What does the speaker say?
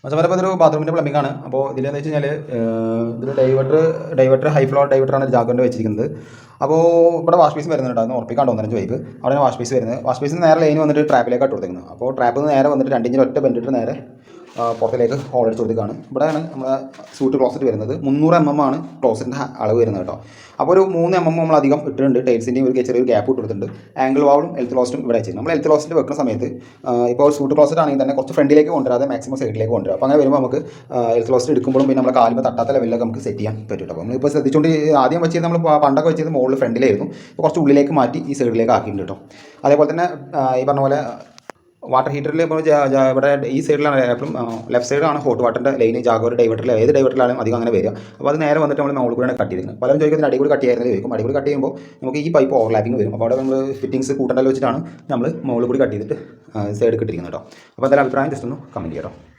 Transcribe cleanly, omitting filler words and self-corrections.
മച്ചന്മാരപ്പോൾ ഇതൊരു ബാത്റൂമിൻ്റെ പ്ലംബിംഗ് ആണ്. അപ്പോൾ ഇതിലെന്ന് വെച്ച് കഴിഞ്ഞാൽ ഇതിൽ ഡൈവേർട്ടർ ഹൈ ഫ്ലോ ഡൈവേർട്ടറാണ് ജാഗോൻ്റെ വെച്ചിരിക്കുന്നത്. അപ്പോൾ ഇവിടെ വാഷ് പീസ് വരുന്നുണ്ടായിരുന്നു, ഉറപ്പിക്കാണ്ട് 1.5 പൈപ്പ് അവിടെ വാഷ് പീസ് വരുന്നത്. വാഷ് പീസിന് നേരെ ലൈൻ വന്നിട്ട് ട്രാപ്പിലേക്ക് ഇട്ട് കൊടുത്തേക്കുന്നത്. അപ്പോൾ ട്രാപ്പിൽ നിന്ന് നേരെ വന്നിട്ട് 2 ഇഞ്ചിൽ ഒറ്റ ബെൻഡിട്ട് നേരെ പുറത്തിലേക്ക് ഹോൾ അടിച്ച് കൊടുക്കുകയാണ്. ഇവിടെയാണ് നമ്മുടെ സൂട്ട് ക്ലോസറ്റ് വരുന്നത്. 300 mm ആണ് ക്ലോസറ്റിൻ്റെ അളവ് വരുന്നത് കേട്ടോ. അപ്പോൾ ഒരു 3 mm നമ്മൾ അധികം ഇട്ടിട്ടുണ്ട്. ടൈൽസിൻ്റെയും ഒരു ചെറിയൊരു ഗ്യാപ്പ് ഇട്ടിട്ടുണ്ട്. ആംഗിൾ വാളും എൽത്ത് ക്ലോസറ്റും ഇവിടെ വെച്ചിട്ടുണ്ട്. നമ്മൾ എൽത്ത് ക്ലോസറ്റ് വെക്കുന്ന സമയത്ത് ഇപ്പോൾ സൂട്ട് ക്ലോസറ്റ് ആണെങ്കിൽ തന്നെ കുറച്ച് ഫ്രണ്ടിലേക്ക് കൊണ്ടുവരാതെ മാക്സിമം സൈഡിലേക്ക് കൊണ്ടുവരാം. അപ്പോൾ അങ്ങനെ വരുമ്പോൾ നമുക്ക് എൽത്ത് ക്ലോസറ്റ് എടുക്കുമ്പോഴും പിന്നെ നമ്മുടെ കാലിൽ തട്ടാത്ത ലെവലിലൊക്കെ നമുക്ക് സെറ്റ് ചെയ്യാൻ പറ്റും. അപ്പോൾ നമ്മളിപ്പോൾ ശ്രദ്ധിച്ചുകൊണ്ട് ആദ്യം വെച്ചത് നമ്മൾ പണ്ടൊക്കെ വെച്ചത് മുകളിൽ ഫ്രണ്ടിലായിരുന്നു. ഇപ്പോൾ കുറച്ച് ഉള്ളിലേക്ക് മാറ്റി ഈ സൈഡിലേക്ക് ആക്കിയിട്ടുണ്ട് കേട്ടോ. അതേപോലെ തന്നെ ഈ പറഞ്ഞ പോലെ വാട്ടർ ഹീറ്ററിൽ ഇപ്പോൾ ഇവിടെ ഈ സൈഡിലാണ് എപ്പോഴും ലെഫ്റ്റ് സൈഡാണ് ഹോട്ട് വാട്ടറിൻ്റെ ലൈന്. ജാഗോർ ഡൈവേർട്ടറിൽ ഏത് ഡൈവേർട്ടറിലാണെങ്കിലും അധികം അങ്ങനെ വരിക. അപ്പോൾ അത് നേരെ വന്നിട്ട് നമ്മൾ മുകളിൽ കൂടെ കട്ട് ചെയ്തിരിക്കുന്നത്. പലരും ചോദിക്കുന്നത് അടികൂടി കട്ട് ചെയ്യാറുണ്ട് ചോദിക്കും. അടികൂടി കട്ട് ചെയ്യുമ്പോൾ നമുക്ക് ഈ പൈപ്പ് ഓവർലാപ്പിംഗ് വരും. അപ്പോൾ അവിടെ നമ്മൾ ഫിറ്റിങ്സ് കൂട്ടണ്ടല്ലോ വെച്ചിട്ടാണ് നമ്മൾ മുകളിൽ കൂടി കട്ട് ചെയ്തിട്ട് സൈഡ് കിട്ടിയിരിക്കുന്നത് കേട്ടോ. അപ്പോൾ എന്തായാലും അഭിപ്രായം ജസ്റ്റ് ഒന്ന് കമൻറ്റ് ചെയ്യാം കേട്ടോ.